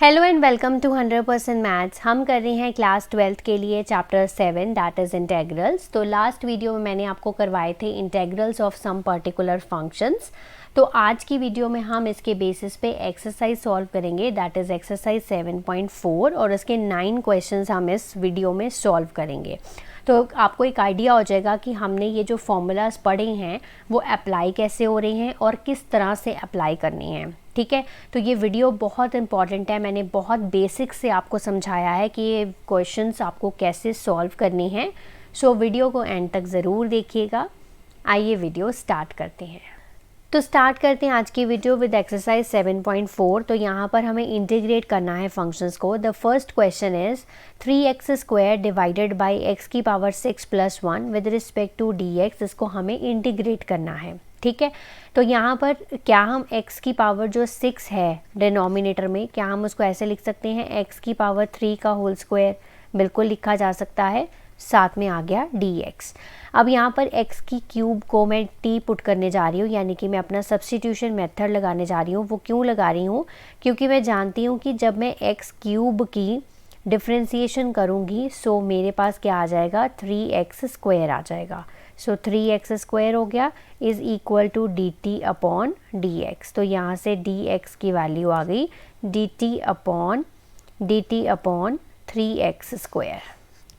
Hello and welcome to 100% maths. हम कर रहे हैं क्लास 12th के लिए चैप्टर 7 दैट इज़ इंटेग्रल्स। तो लास्ट वीडियो में मैंने आपको करवाए थे integrals of some particular functions. तो आज की वीडियो में हम इसके बेसिस पे एक्सरसाइज सॉल्व करेंगे दैट इज़ एक्सरसाइज 7.4 और इसके 9 क्वेश्चंस हम इस वीडियो में सॉल्व करेंगे। तो आपको एक आइडिया हो जाएगा कि हमने ये जो फॉर्मूलाज पढ़े हैं वो अप्लाई कैसे हो रहे हैं और किस तरह से अप्लाई करने हैं। ठीक है, तो ये वीडियो बहुत इंपॉर्टेंट है। मैंने बहुत बेसिक से आपको समझाया है कि ये क्वेश्चंस आपको कैसे सॉल्व करने हैं। सो वीडियो को एंड तक ज़रूर देखिएगा। आइए वीडियो स्टार्ट करते हैं। तो स्टार्ट करते हैं आज की वीडियो विद एक्सरसाइज 7.4। तो यहाँ पर हमें इंटीग्रेट करना है फंक्शंस को। The first question is 3x² divided by x की power 6 + 1 with respect to dx। इसको हमें इंटीग्रेट करना है। ठीक है, तो यहाँ पर क्या हम x की पावर जो 6 है डिनोमिनेटर में, क्या हम उसको ऐसे लिख सकते हैं x की पावर 3 का होल स्क्वायर? बिल्कुल लिखा जा सकता है। साथ में आ गया dx। अब यहाँ पर x की क्यूब को मैं t पुट करने जा रही हूँ, यानी कि मैं अपना सब्स्टिट्यूशन मेथड लगाने जा रही हूँ। वो क्यों लगा रही हूँ? क्योंकि मैं जानती हूँ कि जब मैं x क्यूब की डिफ्रेंसीशन करूँगी सो मेरे पास क्या आ जाएगा, 3x² आ जाएगा। सो 3x² हो गया is equal to dt upon dx। तो यहाँ से dx की वैल्यू आ गई dt अपॉन 3x²।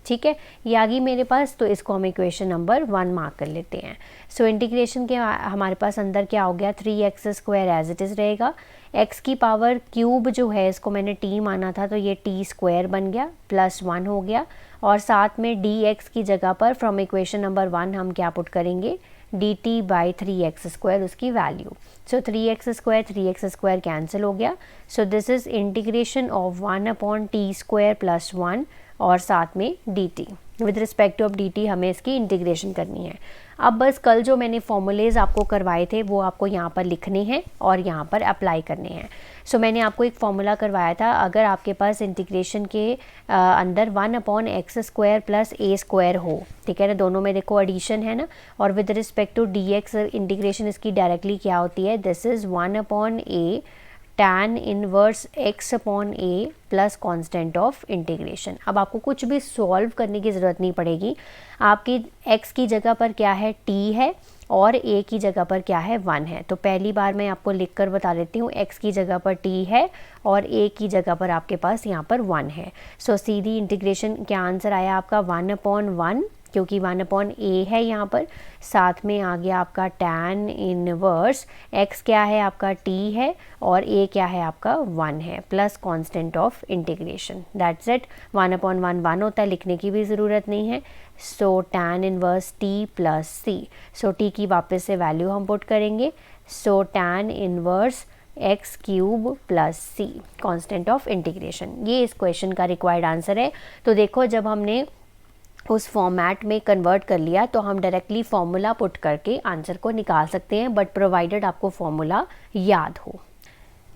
ठीक है, ये आ गई मेरे पास। तो इसको हम इक्वेशन नंबर 1 मार्क कर लेते हैं। सो इंटीग्रेशन के हमारे पास अंदर क्या हो गया, 3x² एज इट इज़ रहेगा। x की पावर क्यूब जो है इसको मैंने t माना था तो ये t² बन गया +1 हो गया। और साथ में dx की जगह पर फ्रॉम इक्वेशन नंबर 1 हम क्या पुट करेंगे, dt बाई 3x² उसकी वैल्यू। सो 3x² कैंसिल हो गया। So this is integration of 1 upon t² + 1 और साथ में dt। With respect of dt हमें इसकी इंटीग्रेशन करनी है। अब बस कल जो मैंने फॉर्मूलेज आपको करवाए थे वो आपको यहाँ पर लिखने हैं और यहाँ पर अप्लाई करने हैं। सो मैंने आपको एक फॉर्मूला करवाया था, अगर आपके पास इंटीग्रेशन के अंदर 1 अपॉन x² + a² हो, ठीक है ना, दोनों में देखो एडिशन है ना, और with respect to dx integration इसकी डायरेक्टली क्या होती है, this is 1 upon a tan inverse x upon a plus constant of integration. अब आपको कुछ भी सॉल्व करने की ज़रूरत नहीं पड़ेगी। आपकी x की जगह पर क्या है, t है, और a की जगह पर क्या है, 1 है। तो पहली बार मैं आपको लिखकर बता देती हूँ, x की जगह पर t है और a की जगह पर आपके पास यहाँ पर 1 है। सो सीधी इंटीग्रेशन क्या आंसर आया आपका, 1 अपॉन 1, क्योंकि 1 अपॉन a है यहाँ पर। साथ में आ गया आपका tan इनवर्स x क्या है आपका t है और a क्या है आपका 1 है, plus constant of integration. That's it. 1 upon 1 1 होता है, लिखने की भी ज़रूरत नहीं है। सो tan इनवर्स t + c। सो t की वापस से वैल्यू हम पुट करेंगे। सो tan inverse x³ + c constant of integration. ये इस क्वेश्चन का रिक्वायर्ड आंसर है। तो देखो, जब हमने उस फॉर्मेट में कन्वर्ट कर लिया तो हम डायरेक्टली फॉर्मूला पुट करके आंसर को निकाल सकते हैं, बट प्रोवाइडेड आपको फॉर्मूला याद हो।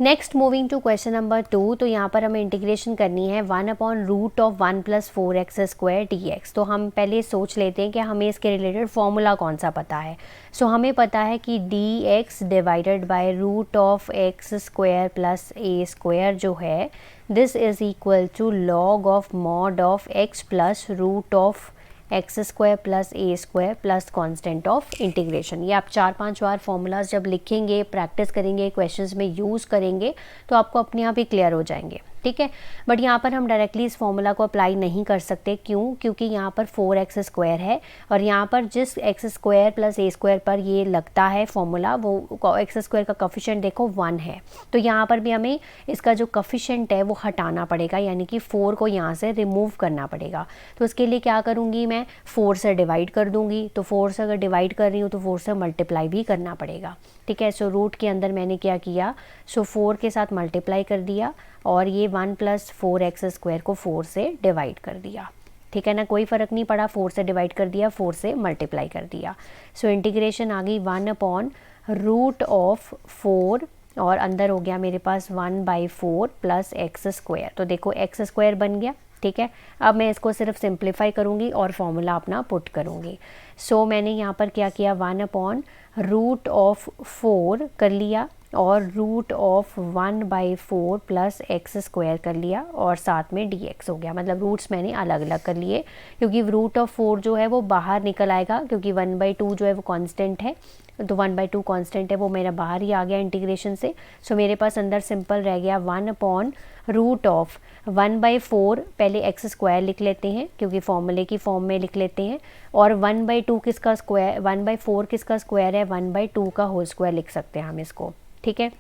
Next moving to question number 2। तो यहाँ पर हमें इंटीग्रेशन करनी है 1 upon root of 1 + 4x² dx। तो हम पहले सोच लेते हैं कि हमें इसके रिलेटेड फॉर्मूला कौन सा पता है। सो हमें पता है कि dx divided by root of x² + a² जो है this is equal to log of mod of x plus root of x² + a² plus constant of integration. ये आप 4-5 बार फॉर्मूलाज जब लिखेंगे, प्रैक्टिस करेंगे, क्वेश्चंस में यूज़ करेंगे तो आपको अपने आप ही क्लियर हो जाएंगे। ठीक है, बट यहाँ पर हम डायरेक्टली इस फॉर्मूला को अप्लाई नहीं कर सकते। क्यों? क्योंकि यहाँ पर 4x² है और यहाँ पर जिस x² + a² पर ये लगता है फॉर्मूला, वो x² का कोफिशिएंट देखो 1 है। तो यहाँ पर भी हमें इसका जो कोफिशिएंट है वो हटाना पड़ेगा, यानी कि 4 को यहाँ से रिमूव करना पड़ेगा। तो उसके लिए क्या करूँगी, मैं 4 से डिवाइड कर दूँगी। तो 4 से अगर डिवाइड कर रही हूँ तो 4 से मल्टीप्लाई भी करना पड़ेगा। ठीक है, सो रूट के अंदर मैंने क्या किया, सो 4 के साथ मल्टीप्लाई कर दिया और ये 1 + 4x² को 4 से डिवाइड कर दिया। ठीक है ना, कोई फ़र्क नहीं पड़ा, 4 से डिवाइड कर दिया, 4 से मल्टीप्लाई कर दिया। सो इंटीग्रेशन आ गई 1 अपॉन रूट ऑफ 4 और अंदर हो गया मेरे पास 1/4 + x²। तो देखो x² बन गया। ठीक है, अब मैं इसको सिर्फ सिंप्लीफाई करूँगी और फॉर्मूला अपना पुट करूँगी। सो मैंने यहाँ पर क्या किया, 1 अपॉन रूट ऑफ 4 कर लिया और root of 1/4 plus x square कर लिया और साथ में dx हो गया। मतलब रूट्स मैंने अलग अलग कर लिए क्योंकि रूट ऑफ 4 जो है वो बाहर निकल आएगा क्योंकि 1/2 जो है वो कांस्टेंट है, तो 1/2 कांस्टेंट है वो मेरा बाहर ही आ गया इंटीग्रेशन से। सो मेरे पास अंदर सिंपल रह गया 1/रूट ऑफ 1/4, पहले एक्स स्क्वायर लिख लेते हैं क्योंकि फॉर्मूले की फॉर्म में लिख लेते हैं, और 1/2 किसका स्क्वायर, 1/4 किसका स्क्वायर है, 1/2 का होल स्क्वायर लिख सकते हैं हम इसको, ठीक है।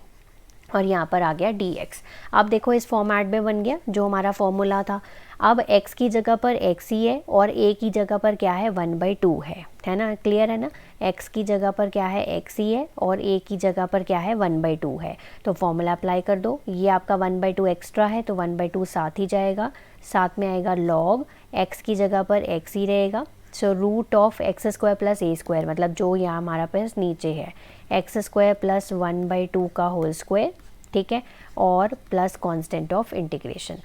और यहाँ पर आ गया dx। अब देखो इस फॉर्मेट में बन गया जो हमारा फॉर्मूला था। अब x की जगह पर x ही है और a की जगह पर क्या है 1/2 है ना, क्लियर है ना। x की जगह पर क्या है x ही है और a की जगह पर क्या है 1/2 है। तो फॉर्मूला अप्लाई कर दो, ये आपका 1/2 एक्स्ट्रा है तो 1/2 साथ ही जाएगा, साथ में आएगा log x की जगह पर x ही रहेगा। So root of x square plus a square, मतलब जो यहाँ हमारा पास नीचे है एक्स स्क्वायर प्लस 1/2 का होल स्क्वायर, ठीक है, और प्लस कांस्टेंट ऑफ इंटीग्रेशन।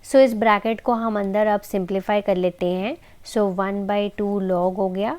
सो इस ब्रैकेट को हम अंदर अब सिंप्लीफाई कर लेते हैं। सो 1/2 लॉग हो गया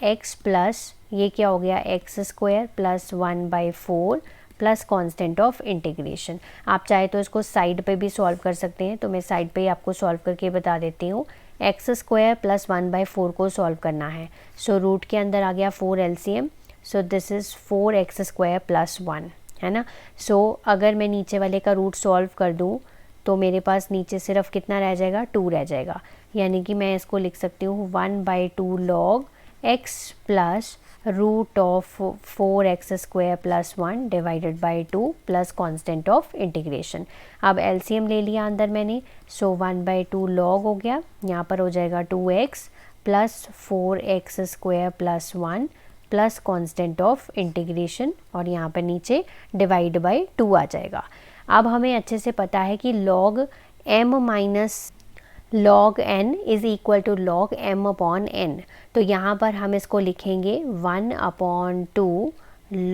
x प्लस ये क्या हो गया x square plus 1/4 plus constant of integration. आप चाहे तो इसको साइड पे भी सॉल्व कर सकते हैं, तो मैं साइड पे ही आपको सॉल्व करके बता देती हूँ। एक्स स्क्वायर प्लस 1/4 को सॉल्व करना है। सो रूट के अंदर आ गया 4 LCM, so this is 4x square plus 1, है ना। सो अगर मैं नीचे वाले का रूट सॉल्व कर दूँ तो मेरे पास नीचे सिर्फ कितना रह जाएगा 2 रह जाएगा, यानी कि मैं इसको लिख सकती हूँ 1/2 log x plus root of 4x square plus 1 divided by 2 plus constant of integration. अब LCM ले लिया अंदर मैंने, सो 1/2 लॉग हो गया, यहाँ पर हो जाएगा 2x plus 4x square plus 1 plus constant of integration, और यहाँ पर नीचे डिवाइड बाई 2 आ जाएगा। अब हमें अच्छे से पता है कि log m minus log n is equal to log m upon n, तो यहाँ पर हम इसको लिखेंगे 1/2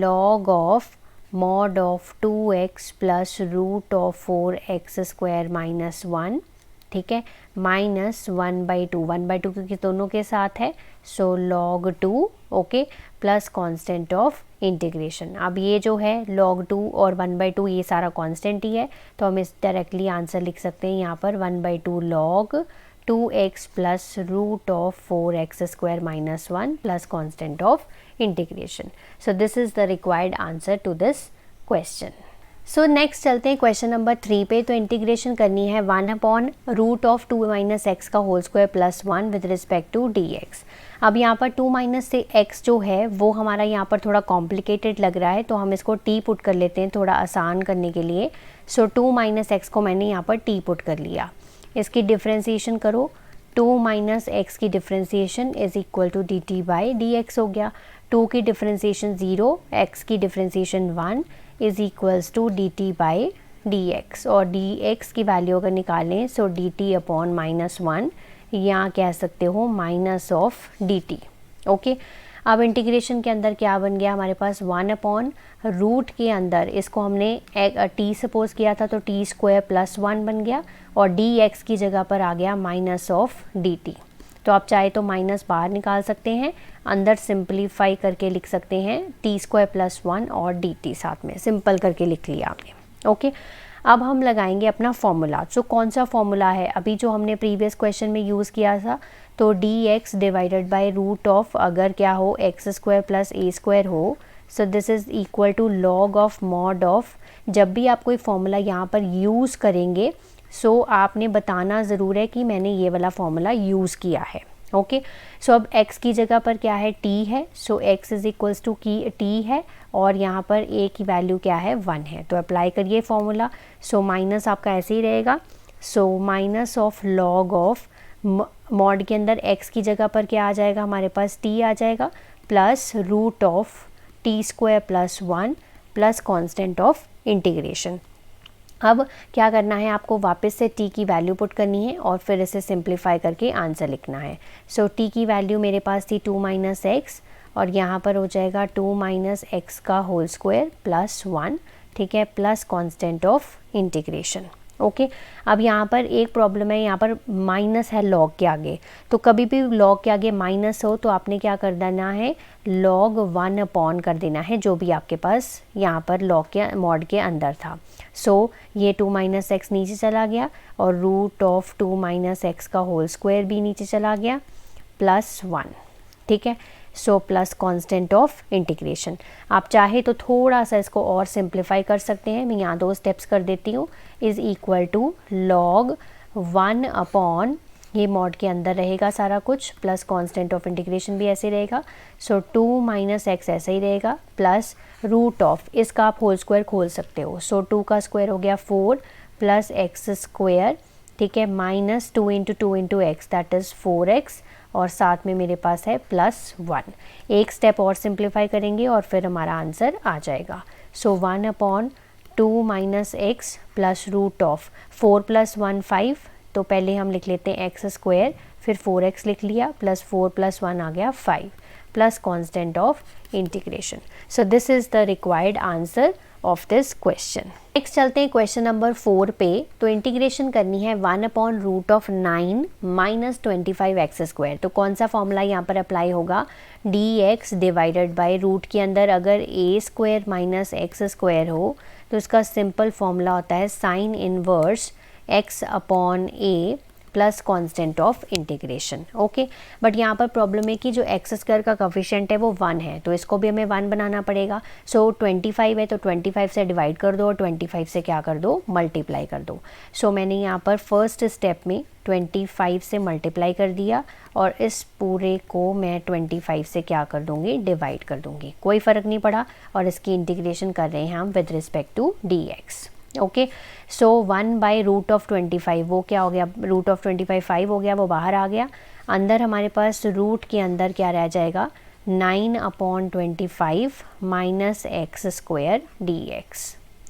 log of mod of 2x plus root of 4x square minus 1, ठीक है, माइनस 1/2 क्योंकि दोनों के साथ है, सो log 2, okay, plus constant of integration. अब ये जो है log 2 और 1/2 ये सारा कांस्टेंट ही है, तो हम इस डायरेक्टली आंसर लिख सकते हैं यहाँ पर 1/2 log 2x plus root of 4x square minus 1 plus constant of integration. So this is the required answer to this question. So next चलते हैं क्वेश्चन नंबर 3 पे। तो इंटीग्रेशन करनी है 1/रूट ऑफ 2 माइनस एक्स का whole square plus 1 with respect to dx। अब यहाँ पर 2 माइनस से x जो है वो हमारा यहाँ पर थोड़ा कॉम्प्लिकेटेड लग रहा है, तो हम इसको t पुट कर लेते हैं थोड़ा आसान करने के लिए। सो 2 माइनस एक्स को मैंने यहाँ पर t पुट कर लिया, इसकी डिफ्रेंसीशन करो, 2 माइनस एक्स की differentiation is equal to dt by dx हो गया। 2 की डिफ्रेंसीशन 0, x की differentiation 1 is equals to dt by dx, और dx की वैल्यू अगर निकालें सो dt अपॉन -1, या कह सकते हो माइनस ऑफ dt, ओके। अब इंटीग्रेशन के अंदर क्या बन गया हमारे पास 1/रूट के अंदर इसको हमने t सपोज किया था तो t स्क्वायर प्लस 1 बन गया, और dx की जगह पर आ गया माइनस ऑफ dt। तो आप चाहे तो माइनस बाहर निकाल सकते हैं, अंदर सिंपलीफाई करके लिख सकते हैं t स्क्वायर प्लस 1 और dt साथ में सिंपल करके लिख लिया आपने, ओके। अब हम लगाएंगे अपना फॉर्मूला। सो कौन सा फॉर्मूला है अभी जो हमने प्रीवियस क्वेश्चन में यूज़ किया था, तो dx divided by root of अगर क्या हो x square plus a square हो, so this is equal to log of mod of. जब भी आप कोई फॉर्मूला यहाँ पर यूज़ करेंगे सो आपने बताना ज़रूर है कि मैंने ये वाला फॉर्मूला यूज़ किया है, ओके। सो अब x की जगह पर क्या है t है, सो x इज़ इक्वल्स टू की t है, और यहाँ पर a की वैल्यू क्या है 1 है, तो अप्लाई करिए फॉर्मूला। सो माइनस आपका ऐसे ही रहेगा, so minus of log of mod के अंदर x की जगह पर क्या आ जाएगा हमारे पास t आ जाएगा, plus root of t square plus 1 plus constant of integration. अब क्या करना है आपको, वापस से t की वैल्यू पुट करनी है और फिर इसे सिंप्लीफाई करके आंसर लिखना है। सो t की वैल्यू मेरे पास थी 2 माइनस एक्स, और यहाँ पर हो जाएगा 2 माइनस एक्स का होल स्क्वायर प्लस 1, ठीक है, plus constant of integration, okay अब यहाँ पर एक प्रॉब्लम है, यहाँ पर माइनस है लॉग के आगे, तो कभी भी लॉग के आगे माइनस हो तो आपने क्या कर देना है, log 1 अपॉन कर देना है जो भी आपके पास यहाँ पर लॉग के मॉड के अंदर था। सो ये 2 माइनस एक्स नीचे चला गया और रूट ऑफ 2 माइनस एक्स का होल स्क्वायर भी नीचे चला गया प्लस 1, ठीक है। So plus constant of integration. आप चाहे तो थोड़ा सा इसको और सिंप्लीफाई कर सकते हैं, मैं यहाँ 2 स्टेप्स कर देती हूँ, is equal to log 1 upon, ये मॉड के अंदर रहेगा सारा कुछ, प्लस कांस्टेंट ऑफ इंटीग्रेशन भी ऐसे रहेगा। सो 2 माइनस एक्स ऐसा ही रहेगा प्लस रूट ऑफ, इसका आप होल स्क्वायर खोल सकते हो। सो 2 का स्क्वायर हो गया 4 प्लस एक्स स्क्वायर, ठीक है, minus 2 into 2 into x that is 4x और साथ में मेरे पास है प्लस 1। एक स्टेप और सिंप्लीफाई करेंगे और फिर हमारा आंसर आ जाएगा। So 1 upon 2 minus x plus root of 4 plus 1 5, तो पहले हम लिख लेते हैं एक्स स्क्वायर, फिर 4x लिख लिया प्लस 4 प्लस 1 आ गया 5 plus constant of integration. So this is the required answer of this question. Next चलते हैं क्वेश्चन नंबर 4 पे। तो इंटीग्रेशन करनी है 1 upon root of 9 minus 25 x square. तो कौन सा फॉर्मूला यहाँ पर अप्लाई होगा, d x divided by root के अंदर अगर a square minus x square हो तो इसका सिंपल फॉर्मूला होता है sine inverse x upon a plus constant of integration. Okay but यहाँ पर प्रॉब्लम है कि जो एक्स स्क्वायर का कोफिशिएंट है वो 1 है, तो इसको भी हमें 1 बनाना पड़ेगा। सो 25 है तो 25 से डिवाइड कर दो और 25 से क्या कर दो, मल्टीप्लाई कर दो। सो मैंने यहाँ पर फर्स्ट स्टेप में 25 से मल्टीप्लाई कर दिया और इस पूरे को मैं 25 से क्या कर दूँगी, डिवाइड कर दूँगी, कोई फ़र्क नहीं पड़ा। और इसकी इंटीग्रेशन कर रहे हैं हम with respect to d x. Okay so 1 by root of 25, वो क्या हो गया, रूट ऑफ 25 5 हो गया, वो बाहर आ गया। अंदर हमारे पास रूट के अंदर क्या रह जाएगा, 9 upon 25 minus x square D x.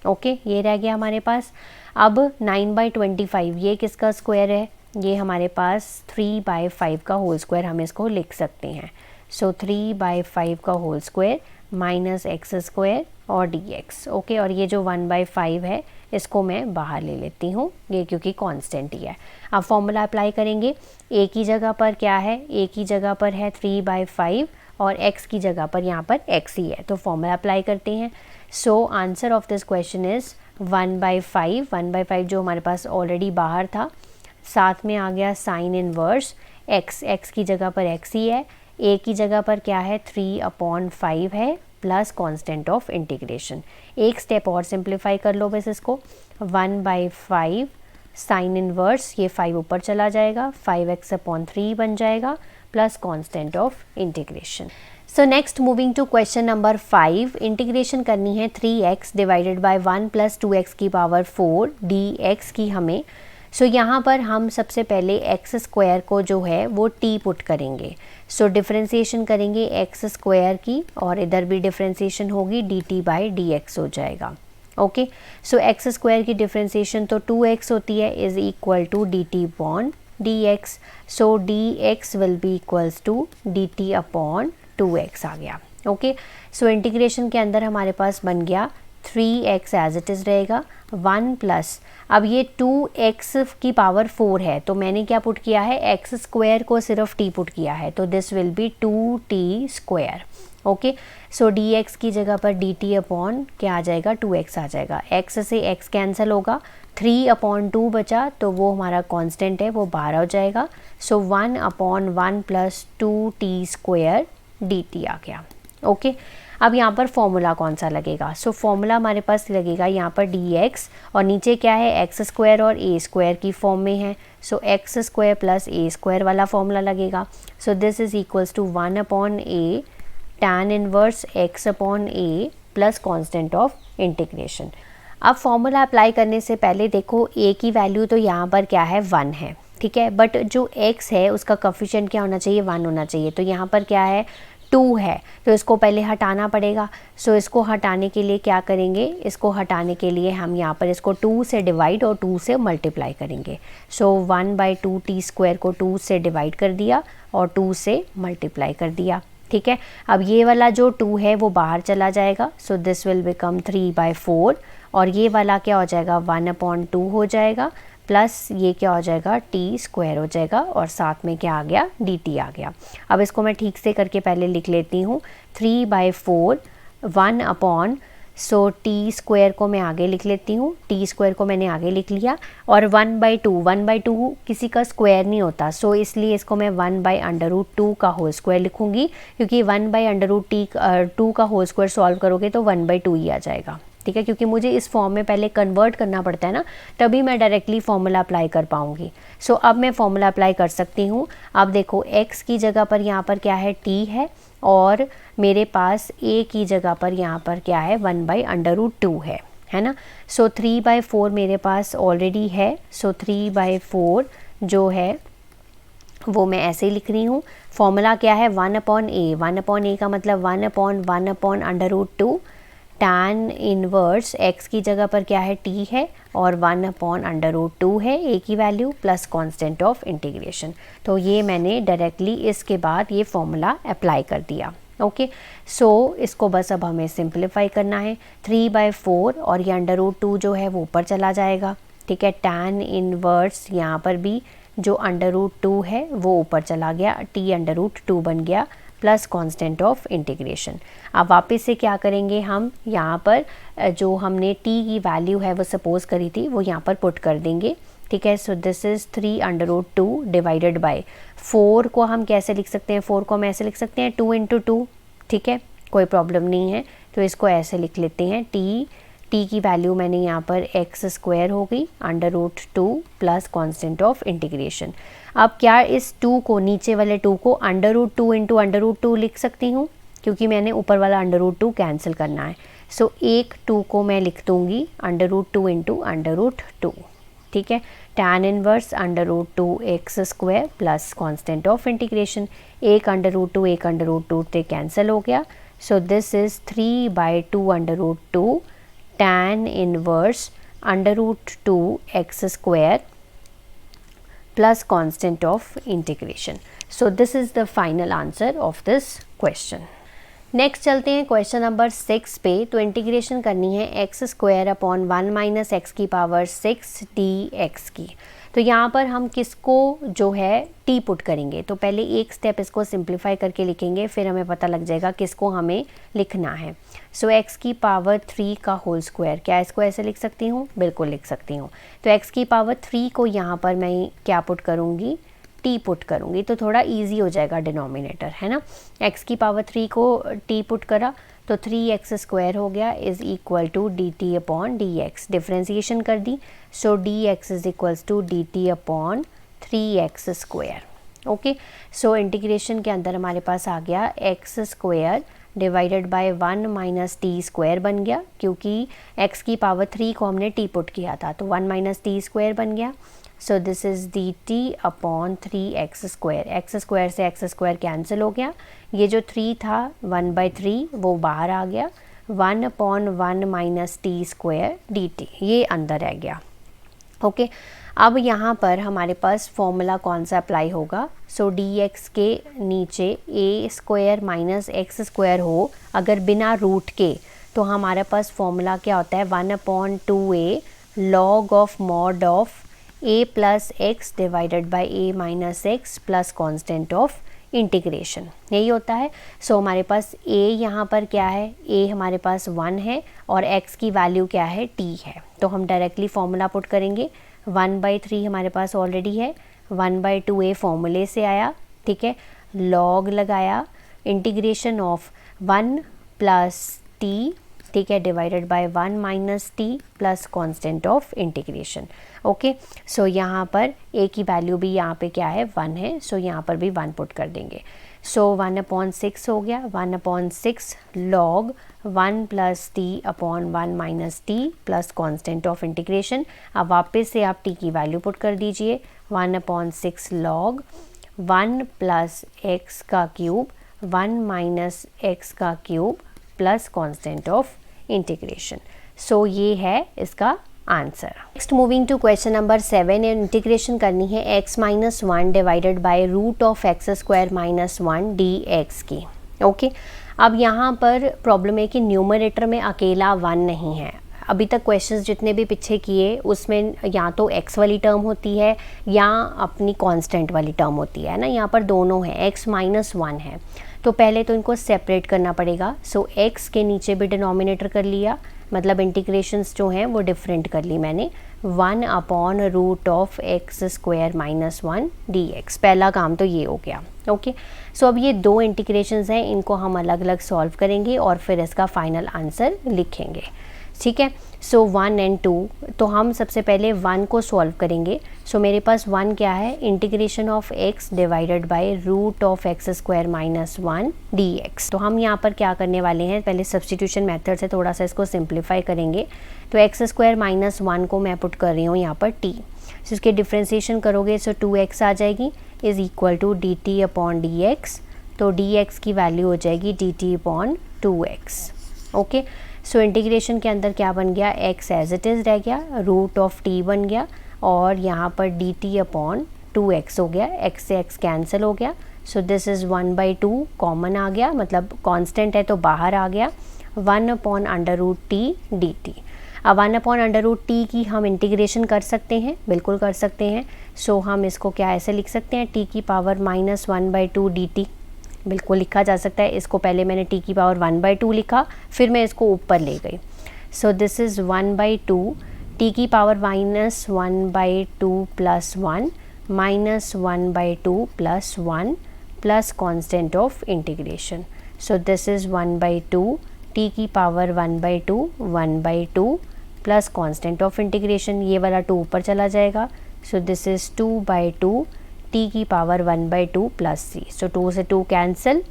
Okay ये रह गया हमारे पास। अब 9 बाई 25 ये किसका स्क्वायर है, ये हमारे पास 3 बाई 5 का होल स्क्वायर, हम इसको लिख सकते हैं। सो 3 बाई 5 का whole square minus x square और डी एक्स। ओके और ये जो 1 बाई 5 है इसको मैं बाहर ले लेती हूँ, ये क्योंकि कांस्टेंट ही है। अब फॉर्मूला अप्लाई करेंगे, ए की जगह पर क्या है, ए की जगह पर है 3 बाई 5 और एक्स की जगह पर यहाँ पर एक्स ही है, तो फॉर्मूला अप्लाई करते हैं। So answer of this question is 1 by 5, 1 by 5 जो हमारे पास ऑलरेडी बाहर था, साथ में आ गया साइन इनवर्स एक्स, एक्स की जगह पर एक्स ही है, ए की जगह पर क्या है 3 अपॉन 5 है प्लस कांस्टेंट ऑफ इंटीग्रेशन। एक स्टेप और सिंप्लीफाई कर लो बस इसको, 1 बाई 5 साइन इनवर्स, ये 5 ऊपर चला जाएगा, 5x अपॉन 3 बन जाएगा plus constant of integration. So next moving to question number 5, integration करनी है 3x divided by 1 plus 2x की पावर 4 dx की हमें। सो यहाँ पर हम सबसे पहले एक्स स्क्वायर को जो है वो टी पुट करेंगे। सो डिफ्रेंसिएशन करेंगे एक्स स्क्वायर की और इधर भी डिफ्रेंसिएशन होगी, d t by d x हो जाएगा। ओके सो एक्स स्क्वायर की डिफ्रेंसिएशन तो 2x होती है, is equal to d t upon d x. So d x will be equals to d t upon 2x आ गया। Okay so integration के अंदर हमारे पास बन गया 3x एज इट इज़ रहेगा 1 प्लस, अब ये 2x की पावर 4 है तो मैंने क्या पुट किया है, एक्स स्क्वायर को सिर्फ t पुट किया है, तो this will be 2t square. Okay so dx की जगह पर dt अपॉन क्या आ जाएगा, 2x आ जाएगा, x से x कैंसिल होगा, 3 अपॉन 2 बचा तो वो हमारा कांस्टेंट है वो बाहर हो जाएगा। So 1 upon 1 plus 2t square dt आ गया। ओके अब यहाँ पर फॉर्मूला कौन सा लगेगा, सो फॉर्मूला हमारे पास लगेगा यहाँ पर dx और नीचे क्या है, एक्स स्क्वायर और ए स्क्वायर की फॉर्म में है, so x square plus a square वाला फॉर्मूला लगेगा। So this is equals to 1 upon a tan inverse x upon a plus constant of integration. अब फॉर्मूला अप्लाई करने से पहले देखो ए की वैल्यू तो यहाँ पर क्या है 1 है, ठीक है, बट जो x है उसका कोफिशिएंट क्या होना चाहिए, 1 होना चाहिए, तो यहाँ पर क्या है 2 है तो इसको पहले हटाना पड़ेगा। सो इसको हटाने के लिए क्या करेंगे, इसको हटाने के लिए हम यहाँ पर इसको 2 से डिवाइड और 2 से मल्टीप्लाई करेंगे। सो 1 बाई 2t स्क्वायर को 2 से डिवाइड कर दिया और 2 से मल्टीप्लाई कर दिया, ठीक है। अब ये वाला जो 2 है वो बाहर चला जाएगा, so this will become 3 by 4 और ये वाला क्या हो जाएगा 1/2 हो जाएगा, प्लस ये क्या हो जाएगा टी स्क्वायर हो जाएगा, और साथ में क्या आ गया dt आ गया। अब इसको मैं ठीक से करके पहले लिख लेती हूँ, 3/4 1 सो टी स्क्वायर को मैं आगे लिख लेती हूँ, टी स्क्वायर को मैंने आगे लिख लिया, और 1/2 किसी का स्क्वायर नहीं होता, सो इसलिए इसको मैं 1/√2 का होल स्क्वायर लिखूँगी, क्योंकि 1/√2 का होल स्क्वायर सॉल्व करोगे तो 1/2 ही आ जाएगा। ठीक है, क्योंकि मुझे इस फॉर्म में पहले कन्वर्ट करना पड़ता है ना, तभी मैं डायरेक्टली फॉर्मूला अप्लाई कर पाऊँगी। सो अब मैं फॉर्मूला अप्लाई कर सकती हूँ। अब देखो x की जगह पर यहाँ पर क्या है t है, और मेरे पास a की जगह पर यहाँ पर क्या है 1/√2 है ना। सो 3/4 मेरे पास ऑलरेडी है, सो 3/4 जो है वो मैं ऐसे ही लिख रही हूँ। फॉर्मूला क्या है 1/a, 1/a का मतलब 1/1/√2 tan इनवर्स x की जगह पर क्या है t है, और 1/√2 है a की value, plus constant of integration. तो ये मैंने डायरेक्टली इसके बाद ये फॉर्मूला अप्लाई कर दिया। ओके, सो इसको बस अब हमें सिंप्लीफाई करना है। 3/4 और ये √2 जो है वो ऊपर चला जाएगा। ठीक है, tan इनवर्स यहाँ पर भी जो √2 है वो ऊपर चला गया, t√2 बन गया, प्लस कांस्टेंट ऑफ इंटीग्रेशन। अब वापस से क्या करेंगे हम, यहाँ पर जो हमने t की वैल्यू है वो सपोज करी थी वो यहाँ पर पुट कर देंगे। ठीक है, सो दिस इज़ 3/2 डिवाइडेड बाय 4 को हम कैसे लिख सकते हैं, 4 को हम ऐसे लिख सकते हैं 2 × 2। ठीक है, कोई प्रॉब्लम नहीं है, तो इसको ऐसे लिख लेते हैं t की वैल्यू मैंने यहाँ पर x² हो गई √2 प्लस कांस्टेंट ऑफ इंटीग्रेशन। अब क्या इस 2 को, नीचे वाले 2 को √2 × √2 लिख सकती हूँ, क्योंकि मैंने ऊपर वाला √2 कैंसिल करना है। सो एक 2 को मैं लिख दूँगी √2 × √2। ठीक है, tan inverse √2 x² plus constant of integration, एक √2 से कैंसिल हो गया। So this is 3/2 tan inverse √2 x² plus constant of integration. So this is the final answer of this question. Next चलते हैं क्वेश्चन नंबर 6 पे। तो इंटीग्रेशन करनी है x² - x की पावर 6 dx की। तो यहाँ पर हम किसको जो है t पुट करेंगे, तो पहले एक स्टेप इसको सिंप्लीफाई करके लिखेंगे, फिर हमें पता लग जाएगा किसको हमें लिखना है। सो x की पावर 3 का होल स्क्वायर, क्या इसको ऐसे लिख सकती हूँ, बिल्कुल लिख सकती हूँ। तो x की पावर 3 को यहाँ पर मैं क्या पुट करूँगी, t पुट करूँगी, तो थोड़ा इजी हो जाएगा डिनोमिनेटर, है ना। x की पावर 3 को t पुट करा तो 3x² हो गया is equal to dt/dx, differentiation कर दी, so dx is equals to dt/3x²। Okay, so integration के अंदर हमारे पास आ गया x² डिवाइडेड बाय 1 - t² बन गया, क्योंकि x की पावर 3 को हमने t पुट किया था, तो 1 - t² बन गया। So this is dt/3x², x² से x² कैंसिल हो गया, ये जो 3 था 1/3 वो बाहर आ गया, 1/1 - t² dt ये अंदर रह गया। ओके, अब यहाँ पर हमारे पास फॉर्मूला कौन सा अप्लाई होगा, सो dx के नीचे a² - x² हो अगर बिना रूट के, तो हमारे पास फॉर्मूला क्या होता है 1/2a log of mod of a + x divided bye a - x plus constant of integration, यही होता है। सो हमारे पास a यहाँ पर क्या है, a हमारे पास 1 है और x की वैल्यू क्या है t है, तो हम डायरेक्टली फॉर्मूला पुट करेंगे। 1/3 हमारे पास ऑलरेडी है, 1/2a फॉर्मूले से आया, ठीक है, लॉग लगाया, इंटीग्रेशन ऑफ 1 + t, ठीक है, divided by 1 - t plus constant of integration. Okay, so यहाँ पर a की वैल्यू भी यहाँ पे क्या है 1 है, सो यहाँ पर भी 1 पुट कर देंगे। सो 1/6 हो गया, 1/6 log 1 + t/1 - t plus constant of integration. अब वापस से आप t की वैल्यू पुट कर दीजिए, 1/6 log 1 + x का क्यूब 1 - x का cube plus constant of integration. So ये है इसका answer. Next moving to question number 7, integration करनी है x - 1 divided by √x² - 1 dx की। ओके, अब यहाँ पर प्रॉब्लम है कि न्यूमरेटर में अकेला 1 नहीं है, अभी तक क्वेश्चंस जितने भी पीछे किए उसमें या तो x वाली टर्म होती है या अपनी कांस्टेंट वाली टर्म होती है ना, यहाँ पर दोनों है, x माइनस 1 है। तो पहले तो इनको सेपरेट करना पड़ेगा। सो x के नीचे भी डिनोमिनेटर कर लिया, मतलब इंटीग्रेशंस जो हैं वो डिफरेंट कर ली मैंने, 1 upon root of x square minus 1 dx। पहला काम तो ये हो गया। ओके, सो अब ये दो इंटीग्रेशंस हैं, इनको हम अलग अलग सॉल्व करेंगे और फिर इसका फाइनल आंसर लिखेंगे। ठीक है, सो 1 एंड 2, तो हम सबसे पहले 1 को सॉल्व करेंगे। सो मेरे पास 1 क्या है, integration of x divided by root of x square minus 1 dx। तो हम यहाँ पर क्या करने वाले हैं, पहले सब्स्टिट्यूशन मेथड से थोड़ा सा इसको सिंप्लीफाई करेंगे। तो एक्स स्क्वायर माइनस 1 को मैं पुट कर रही हूँ यहाँ पर t, सो इसके डिफ्रेंसिएशन करोगे सो 2x आ जाएगी is equal to d t upon d x. तो dx की वैल्यू हो जाएगी d t upon 2x। Okay, so integration के अंदर क्या बन गया, x एज इट इज़ रह गया, रूट ऑफ t बन गया और यहाँ पर डी टी अपॉन 2x हो गया, x से x कैंसिल हो गया। सो दिस इज़ 1/2 कॉमन आ गया, मतलब कांस्टेंट है तो बाहर आ गया, 1 upon under root T D T. अब 1 अपॉन अंडर रूट टी की हम इंटीग्रेशन कर सकते हैं, बिल्कुल कर सकते हैं। सो हम इसको क्या ऐसे लिख सकते हैं, t की पावर माइनस 1/2 डी टी, बिल्कुल लिखा जा सकता है। इसको पहले मैंने t की पावर 1/2 लिखा, फिर मैं इसको ऊपर ले गई। सो दिस इज़ 1/2 t की power minus 1/2 plus 1 minus 1/2 plus 1 plus constant of integration. So this is 1/2 t की power 1/2 plus constant of integration, ये वाला 2 ऊपर चला जाएगा। सो दिस इज़ 2/2 t की पावर 1/2 प्लस c। सो 2 से 2 कैंसिल,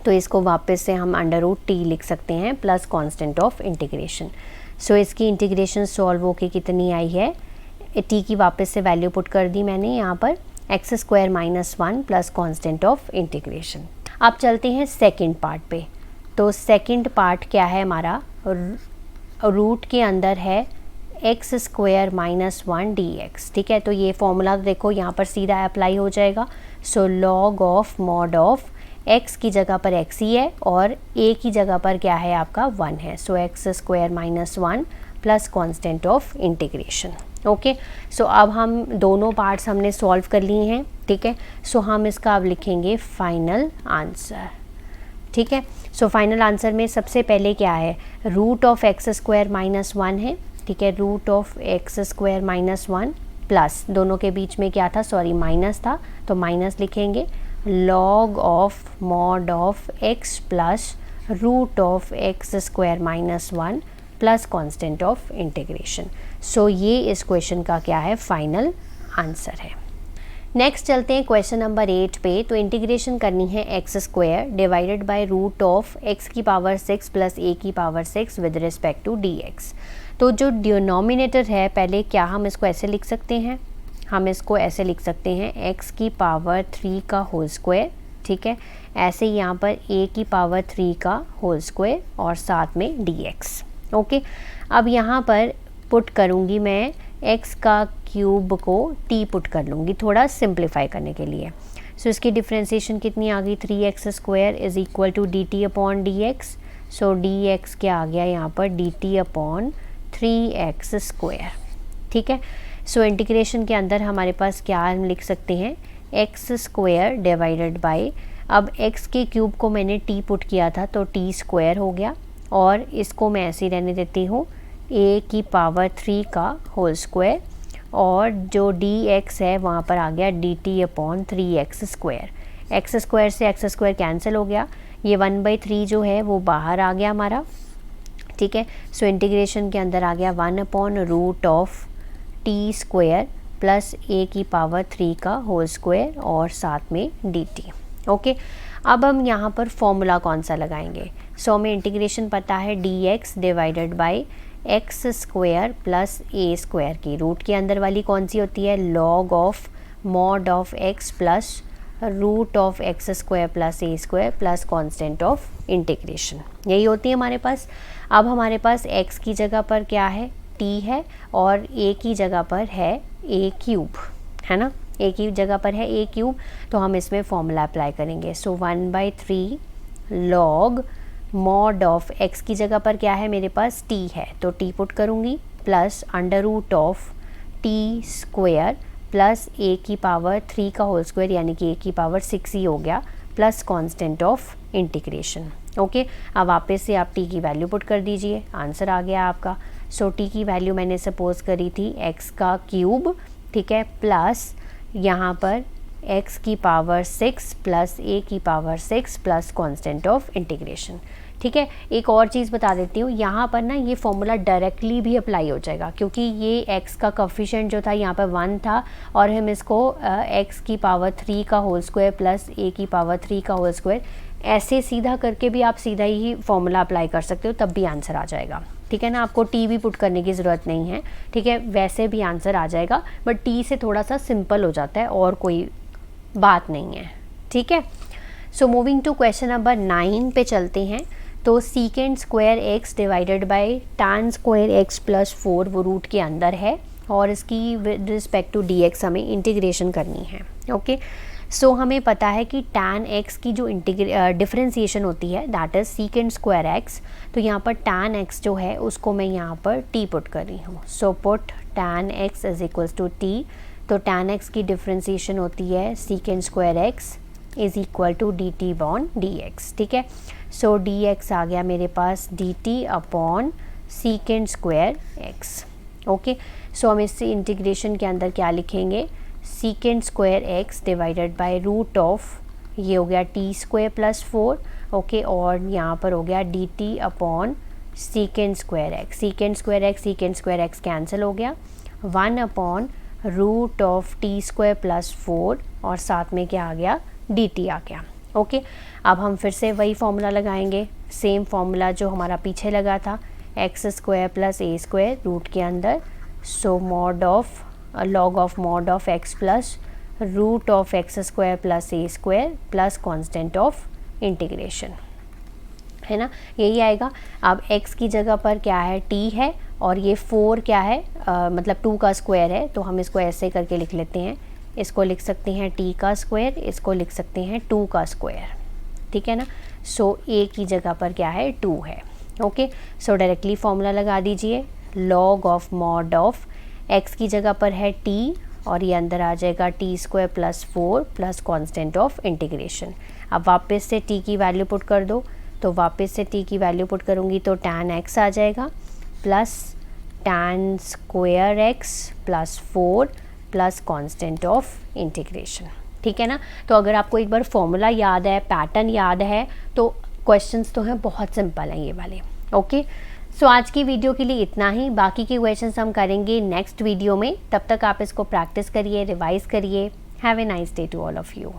तो इसको वापस से हम अंडर रूट टी लिख सकते हैं प्लस कांस्टेंट ऑफ इंटीग्रेशन। सो इसकी इंटीग्रेशन सॉल्व होके कितनी आई है, t की वापस से वैल्यू पुट कर दी मैंने यहाँ पर, x square minus 1 plus constant of integration. अब चलते हैं सेकेंड पार्ट पे। तो सेकेंड पार्ट क्या है हमारा, रूट के अंदर है एक्स स्क्वायर माइनस 1 dx। ठीक है, तो ये फॉर्मूला देखो यहाँ पर सीधा अप्लाई हो जाएगा। So log of mod of x की जगह पर x ही है और a की जगह पर क्या है आपका 1 है। So x square minus 1 plus constant of integration. Okay, so अब हम दोनों पार्ट्स हमने सॉल्व कर लिए हैं। ठीक है, सो हम इसका अब लिखेंगे फाइनल आंसर। ठीक है, सो फाइनल आंसर में सबसे पहले क्या है, root of x square minus 1 है। ठीक है, root of x square minus 1 plus, दोनों के बीच में क्या था, सॉरी माइनस था, तो माइनस लिखेंगे, log of mod of x plus root of x square minus 1 plus constant of integration. So ये इस क्वेश्चन का क्या है, फाइनल आंसर है। नेक्स्ट चलते हैं क्वेश्चन नंबर 8 पे। तो इंटीग्रेशन करनी है x square divided by root of x की पावर 6 प्लस ए की power 6 with respect to d x. तो जो डिनोमिनेटर है, पहले क्या हम इसको ऐसे लिख सकते हैं, हम इसको ऐसे लिख सकते हैं x की पावर 3 का होल स्क्वायर। ठीक है, ऐसे यहाँ पर a की पावर 3 का होल स्क्वायर और साथ में dx। ओके, अब यहाँ पर पुट करूँगी मैं x का क्यूब को t पुट कर लूँगी थोड़ा सिंप्लीफाई करने के लिए। सो इसकी डिफ्रेंसिएशन कितनी आ गई, 3x square is equal to d t upon d x. So d x क्या आ गया यहाँ पर, D t upon 3x square. ठीक है, सो इंटीग्रेशन के अंदर हमारे पास क्या हम लिख सकते हैं, एक्स स्क्वायर डिवाइडेड बाय, अब x के क्यूब को मैंने t पुट किया था तो t स्क्वायर हो गया और इसको मैं ऐसे ही रहने देती हूँ, a की पावर 3 का होल स्क्वायर और जो dx है वहाँ पर आ गया dt upon 3x square. X square से एक्स स्क्वायर कैंसिल हो गया, ये 1/3 जो है वो बाहर आ गया हमारा। ठीक है, सो इंटीग्रेशन के अंदर आ गया 1 upon root of t square plus a की पावर 3 का होल स्क्वायर और साथ में dt। ओके, अब हम यहाँ पर फॉर्मूला कौन सा लगाएंगे, सो हमें इंटीग्रेशन पता है dx divided by x square plus a square की, रूट के अंदर वाली कौन सी होती है, log of mod of x plus root of x square plus a square plus constant of integration, यही होती है हमारे पास। अब हमारे पास x की जगह पर क्या है, t है और a की जगह पर है a क्यूब, है ना, a की जगह पर है a क्यूब, तो हम इसमें फॉर्मूला अप्लाई करेंगे। सो 1/3 लॉग मॉड ऑफ x की जगह पर क्या है मेरे पास t है, तो t पुट करूँगी plus under root of t square plus a की पावर 3 का होल स्क्वायर यानी कि a की पावर 6 ही हो गया plus constant of integration. Okay, अब वापस से आप t की वैल्यू पुट कर दीजिए, आंसर आ गया आपका। सो t की वैल्यू मैंने सपोज करी थी x का क्यूब, ठीक है, प्लस यहाँ पर x की पावर 6 प्लस a की power 6 plus constant of integration. ठीक है, एक और चीज़ बता देती हूँ, यहाँ पर ना ये फॉर्मूला डायरेक्टली भी अप्लाई हो जाएगा क्योंकि ये x का कोफिशिएंट जो था यहाँ पर 1 था और हम इसको x की पावर 3 का होल स्क्वायर प्लस a की पावर 3 का होल स्क्वायर ऐसे सीधा करके भी आप सीधा ही फॉर्मूला अप्लाई कर सकते हो, तब भी आंसर आ जाएगा। ठीक है ना, आपको टी भी पुट करने की ज़रूरत नहीं है। ठीक है, वैसे भी आंसर आ जाएगा, बट टी से थोड़ा सा सिंपल हो जाता है और कोई बात नहीं है। ठीक है, so moving to question number 9 पे चलते हैं। तो second square x divided by tan square x plus 4 वो रूट के अंदर है और इसकी विद रिस्पेक्ट टू dx हमें इंटीग्रेशन करनी है। ओके, सो हमें पता है कि tan x की जो डिफरेंशिएशन होती है दैट इज़ सीकेंड स्क्वायर एक्स। तो यहाँ पर tan x जो है उसको मैं यहाँ पर t पुट कर रही हूँ। So put tan x is equals to t। तो tan x की डिफरेंशिएशन होती है secant square x is equal to d t upon d x. ठीक है, सो डी एक्स आ गया मेरे पास d t upon सीकेंड square x. Okay, so हम इससे इंटीग्रेशन के अंदर क्या लिखेंगे, secant square x divided by root of ये हो गया टी स्क्वायर प्लस 4। ओके, और यहाँ पर हो गया d t upon सीकेंड square x. Second square x cancel हो गया, 1 upon root of t square plus 4 और साथ में क्या आ गया, डी टी आ गया। ओके, अब हम फिर से वही फॉर्मूला लगाएंगे, सेम फॉर्मूला जो हमारा पीछे लगा था, x square plus a square root के अंदर। So mod of log of mod of x plus root of x square plus a square plus constant of integration, है ना, यही आएगा। अब x की जगह पर क्या है, t है और ये 4 क्या है, मतलब 2 का स्क्वायर है, तो हम इसको ऐसे करके लिख लेते हैं। इसको लिख सकते हैं t का स्क्वायर, इसको लिख सकते हैं 2 का स्क्वायर। ठीक है ना, सो a की जगह पर क्या है, 2 है। ओके, सो डायरेक्टली फॉर्मूला लगा दीजिए, log of mod of x की जगह पर है t और ये अंदर आ जाएगा T square plus 4 plus constant of integration. अब वापस से t की वैल्यू पुट कर दो, तो वापस से t की वैल्यू पुट करूँगी तो tan x आ जाएगा plus tan square x plus 4 plus constant of integration. ठीक है ना, तो अगर आपको एक बार फॉर्मूला याद है, पैटर्न याद है, तो क्वेश्चंस तो हैं बहुत सिंपल हैं ये वाले। ओके, सो आज की वीडियो के लिए इतना ही, बाकी के क्वेश्चंस हम करेंगे नेक्स्ट वीडियो में। तब तक आप इसको प्रैक्टिस करिए, रिवाइज करिए। Have a nice day to all of you.